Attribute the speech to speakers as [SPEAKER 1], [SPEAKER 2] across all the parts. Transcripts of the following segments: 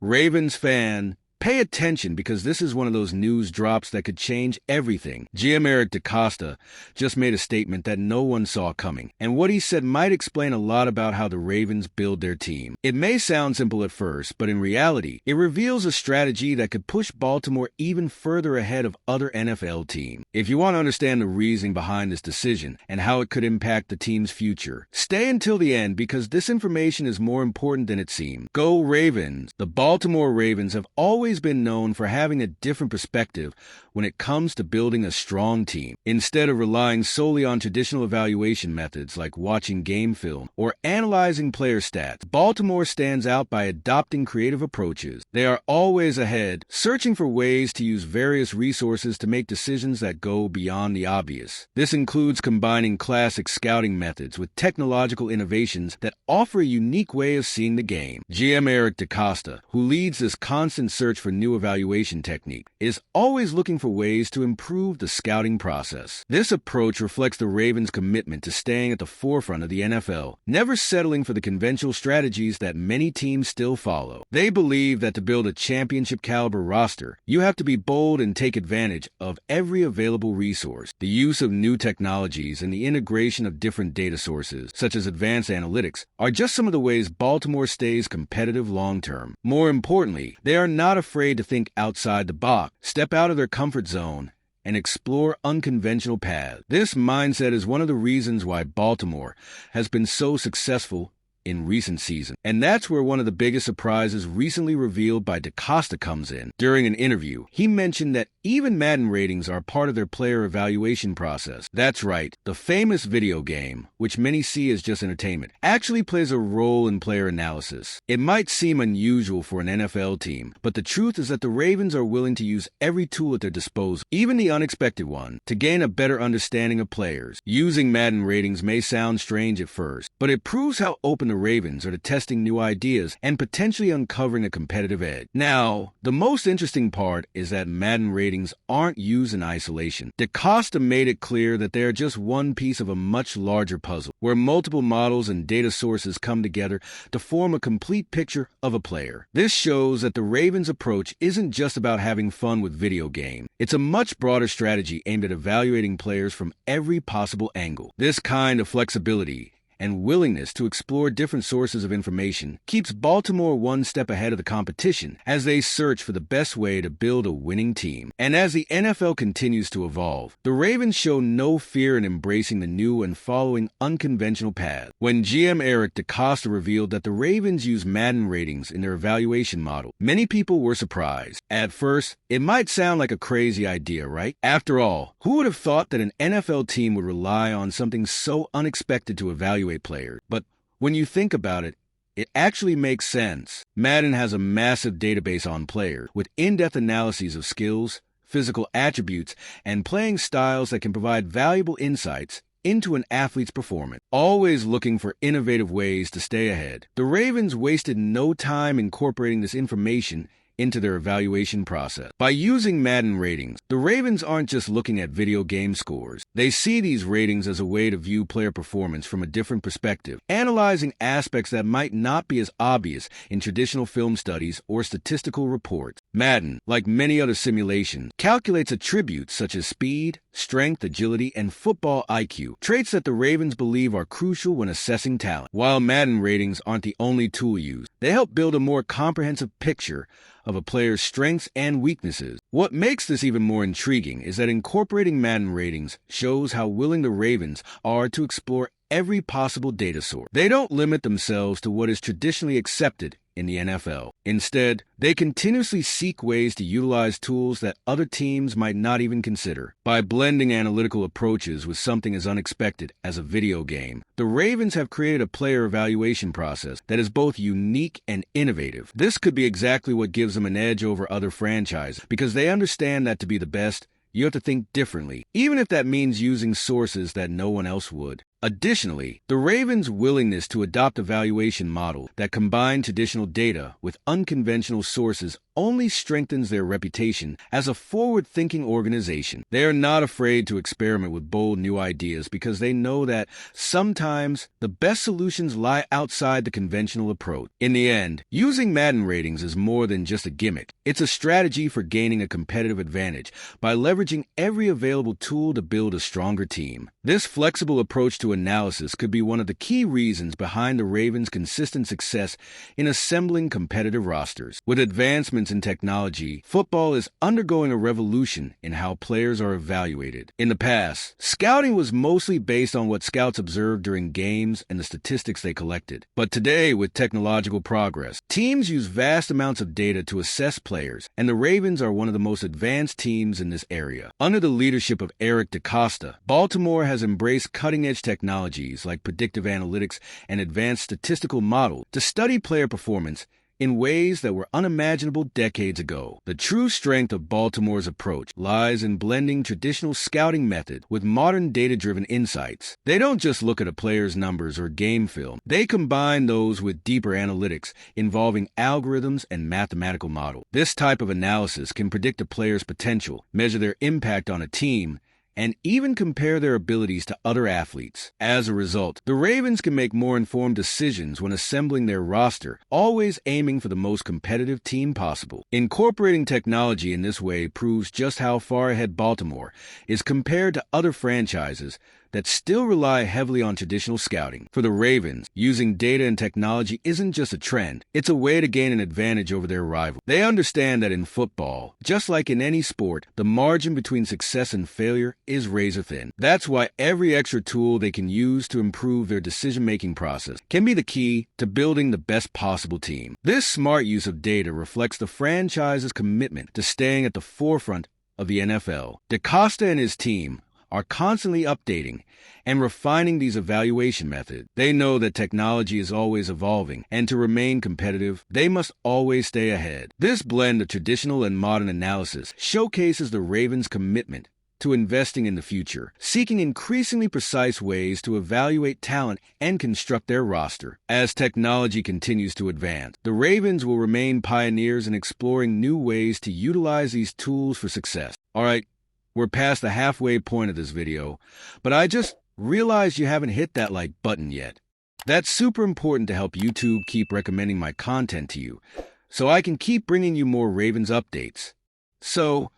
[SPEAKER 1] Ravens fan, pay attention because this is one of those news drops that could change everything. GM Eric DeCosta just made a statement that no one saw coming, and what he said might explain a lot about how the Ravens build their team. It may sound simple at first, but in reality, it reveals a strategy that could push Baltimore even further ahead of other NFL teams. If you want to understand the reasoning behind this decision and how it could impact the team's future, stay until the end because this information is more important than it seems. Go Ravens! The Baltimore Ravens have always been known for having a different perspective when it comes to building a strong team. Instead of relying solely on traditional evaluation methods like watching game film or analyzing player stats, Baltimore stands out by adopting creative approaches. They are always ahead, searching for ways to use various resources to make decisions that go beyond the obvious. This includes combining classic scouting methods with technological innovations that offer a unique way of seeing the game. GM Eric DeCosta, who leads this constant search for new evaluation technique, is always looking for ways to improve the scouting process. This approach reflects the Ravens' commitment to staying at the forefront of the NFL, never settling for the conventional strategies that many teams still follow. They believe that to build a championship-caliber roster, you have to be bold and take advantage of every available resource. The use of new technologies and the integration of different data sources, such as advanced analytics, are just some of the ways Baltimore stays competitive long-term. More importantly, they are not afraid to think outside the box, step out of their comfort zone, and explore unconventional paths. This mindset is one of the reasons why Baltimore has been so successful in recent seasons. And that's where one of the biggest surprises recently revealed by DeCosta comes in. During an interview, he mentioned that even Madden ratings are part of their player evaluation process. That's right, the famous video game, which many see as just entertainment, actually plays a role in player analysis. It might seem unusual for an NFL team, but the truth is that the Ravens are willing to use every tool at their disposal, even the unexpected one, to gain a better understanding of players. Using Madden ratings may sound strange at first, but it proves how open the Ravens are to testing new ideas and potentially uncovering a competitive edge. Now, the most interesting part is that Madden ratings aren't used in isolation. DeCosta made it clear that they are just one piece of a much larger puzzle, where multiple models and data sources come together to form a complete picture of a player. This shows that the Ravens' approach isn't just about having fun with video games. It's a much broader strategy aimed at evaluating players from every possible angle. This kind of flexibility and willingness to explore different sources of information keeps Baltimore one step ahead of the competition as they search for the best way to build a winning team. And as the NFL continues to evolve, the Ravens show no fear in embracing the new and following unconventional paths. When GM Eric DeCosta revealed that the Ravens use Madden ratings in their evaluation model, many people were surprised. At first, it might sound like a crazy idea, right? After all, who would have thought that an NFL team would rely on something so unexpected to evaluate players? But when you think about it, it actually makes sense. Madden has a massive database on players with in-depth analyses of skills, physical attributes, and playing styles that can provide valuable insights into an athlete's performance. Always looking for innovative ways to stay ahead, the Ravens wasted no time incorporating this information into their evaluation process. By using Madden ratings, the Ravens aren't just looking at video game scores. They see these ratings as a way to view player performance from a different perspective, analyzing aspects that might not be as obvious in traditional film studies or statistical reports. Madden, like many other simulations, calculates attributes such as speed, strength, agility, and football IQ, traits that the Ravens believe are crucial when assessing talent. While Madden ratings aren't the only tool used, they help build a more comprehensive picture of a player's strengths and weaknesses. What makes this even more intriguing is that incorporating Madden ratings shows how willing the Ravens are to explore every possible data source. They don't limit themselves to what is traditionally accepted in the NFL. Instead, they continuously seek ways to utilize tools that other teams might not even consider. By blending analytical approaches with something as unexpected as a video game, the Ravens have created a player evaluation process that is both unique and innovative. This could be exactly what gives them an edge over other franchises, because they understand that to be the best, you have to think differently, even if that means using sources that no one else would. Additionally, the Ravens' willingness to adopt a valuation model that combines traditional data with unconventional sources only strengthens their reputation as a forward-thinking organization. They are not afraid to experiment with bold new ideas because they know that sometimes the best solutions lie outside the conventional approach. In the end, using Madden ratings is more than just a gimmick. It's a strategy for gaining a competitive advantage by leveraging every available tool to build a stronger team. This flexible approach to analysis could be one of the key reasons behind the Ravens' consistent success in assembling competitive rosters. With advancements in technology, football is undergoing a revolution in how players are evaluated. In the past, scouting was mostly based on what scouts observed during games and the statistics they collected. But today, with technological progress, teams use vast amounts of data to assess players, and the Ravens are one of the most advanced teams in this area. Under the leadership of Eric DeCosta, Baltimore has embraced cutting-edge technologies like predictive analytics and advanced statistical models to study player performance in ways that were unimaginable decades ago. The true strength of Baltimore's approach lies in blending traditional scouting methods with modern data-driven insights. They don't just look at a player's numbers or game film. They combine those with deeper analytics involving algorithms and mathematical models. This type of analysis can predict a player's potential, measure their impact on a team, and even compare their abilities to other athletes. As a result, the Ravens can make more informed decisions when assembling their roster, always aiming for the most competitive team possible. Incorporating technology in this way proves just how far ahead Baltimore is compared to other franchises that still rely heavily on traditional scouting. For the Ravens, using data and technology isn't just a trend, it's a way to gain an advantage over their rival. They understand that in football, just like in any sport, the margin between success and failure is razor thin. That's why every extra tool they can use to improve their decision-making process can be the key to building the best possible team. This smart use of data reflects the franchise's commitment to staying at the forefront of the NFL. DeCosta and his team are constantly updating and refining these evaluation methods. They know that technology is always evolving, and to remain competitive, they must always stay ahead. This blend of traditional and modern analysis showcases the Ravens' commitment to investing in the future, seeking increasingly precise ways to evaluate talent and construct their roster. As technology continues to advance, the Ravens will remain pioneers in exploring new ways to utilize these tools for success. All right, we're past the halfway point of this video, but I just realized you haven't hit that like button yet. That's super important to help YouTube keep recommending my content to you, so I can keep bringing you more Ravens updates. So,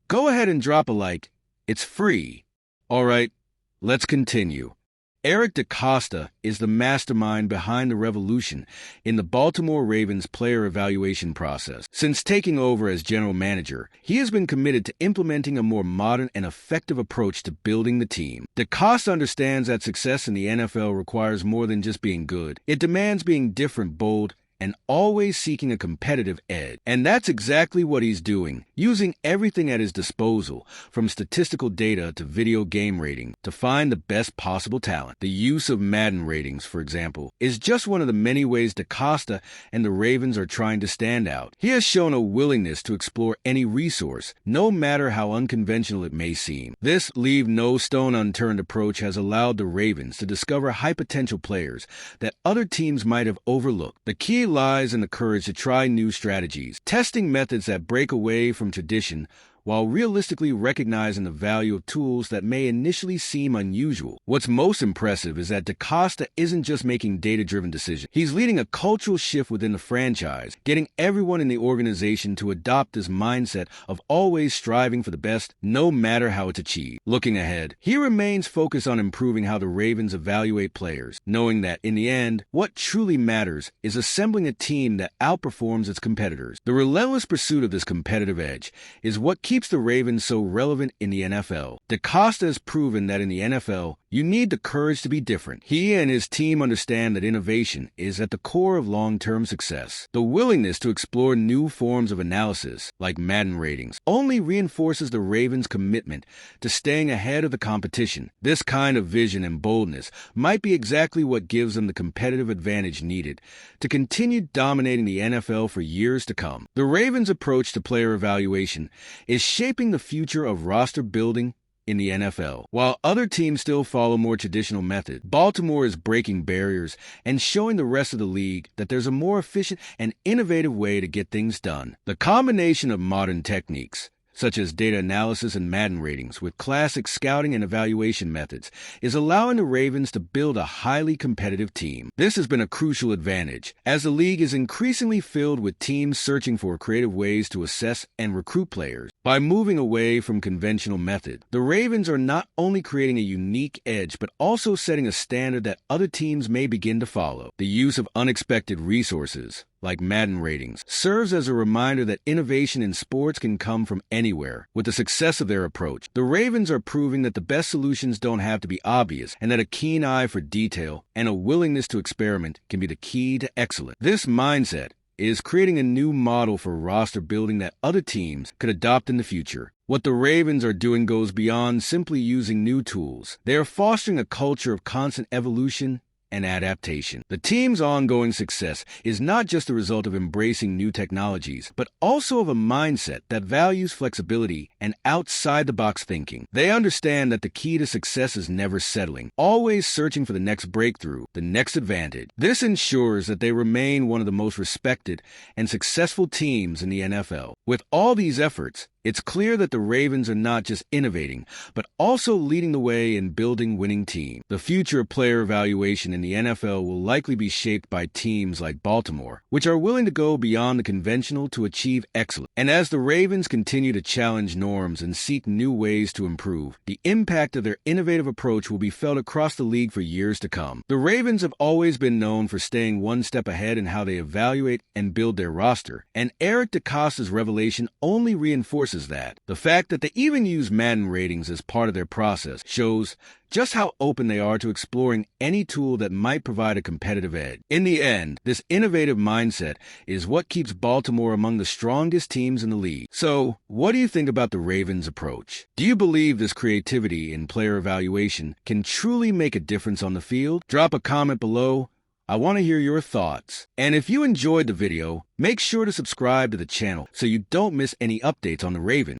[SPEAKER 1] go ahead and drop a like. It's free. All right, let's continue. Eric DeCosta is the mastermind behind the revolution in the Baltimore Ravens player evaluation process. Since taking over as general manager, he has been committed to implementing a more modern and effective approach to building the team. DeCosta understands that success in the NFL requires more than just being good. It demands being different, bold, and always seeking a competitive edge. And that's exactly what he's doing, using everything at his disposal, from statistical data to video game rating, to find the best possible talent. The use of Madden ratings, for example, is just one of the many ways DeCosta and the Ravens are trying to stand out. He has shown a willingness to explore any resource, no matter how unconventional it may seem. This leave no stone unturned approach has allowed the Ravens to discover high potential players that other teams might have overlooked. The key lies in the courage to try new strategies, testing methods that break away from tradition while realistically recognizing the value of tools that may initially seem unusual. What's most impressive is that DeCosta isn't just making data-driven decisions. He's leading a cultural shift within the franchise, getting everyone in the organization to adopt this mindset of always striving for the best, no matter how it's achieved. Looking ahead, he remains focused on improving how the Ravens evaluate players, knowing that, in the end, what truly matters is assembling a team that outperforms its competitors. The relentless pursuit of this competitive edge is what keeps the Ravens so relevant in the NFL. DeCosta has proven that in the NFL, you need the courage to be different. He and his team understand that innovation is at the core of long-term success. The willingness to explore new forms of analysis, like Madden ratings, only reinforces the Ravens' commitment to staying ahead of the competition. This kind of vision and boldness might be exactly what gives them the competitive advantage needed to continue dominating the NFL for years to come. The Ravens' approach to player evaluation is shaping the future of roster building in the NFL. While other teams still follow more traditional methods, Baltimore is breaking barriers and showing the rest of the league that there's a more efficient and innovative way to get things done. The combination of modern techniques, such as data analysis and Madden ratings, with classic scouting and evaluation methods, is allowing the Ravens to build a highly competitive team. This has been a crucial advantage, as the league is increasingly filled with teams searching for creative ways to assess and recruit players. By moving away from conventional methods, the Ravens are not only creating a unique edge, but also setting a standard that other teams may begin to follow. The use of unexpected resources, like Madden ratings, serves as a reminder that innovation in sports can come from anywhere. With the success of their approach, the Ravens are proving that the best solutions don't have to be obvious, and that a keen eye for detail and a willingness to experiment can be the key to excellence. This mindset is creating a new model for roster building that other teams could adopt in the future. What the Ravens are doing goes beyond simply using new tools. They are fostering a culture of constant evolution and adaptation. The team's ongoing success is not just the result of embracing new technologies, but also of a mindset that values flexibility and outside-the-box thinking. They understand that the key to success is never settling, always searching for the next breakthrough, the next advantage. This ensures that they remain one of the most respected and successful teams in the NFL. With all these efforts, it's clear that the Ravens are not just innovating, but also leading the way in building winning teams. The future of player evaluation in the NFL will likely be shaped by teams like Baltimore, which are willing to go beyond the conventional to achieve excellence. And as the Ravens continue to challenge norms and seek new ways to improve, the impact of their innovative approach will be felt across the league for years to come. The Ravens have always been known for staying one step ahead in how they evaluate and build their roster, and Eric DeCosta's revelation only reinforces that. The fact that they even use Madden ratings as part of their process shows just how open they are to exploring any tool that might provide a competitive edge. In the end, this innovative mindset is what keeps Baltimore among the strongest teams in the league. So, what do you think about the Ravens' approach? Do you believe this creativity in player evaluation can truly make a difference on the field? Drop a comment below. I want to hear your thoughts. And if you enjoyed the video, make sure to subscribe to the channel so you don't miss any updates on the Ravens.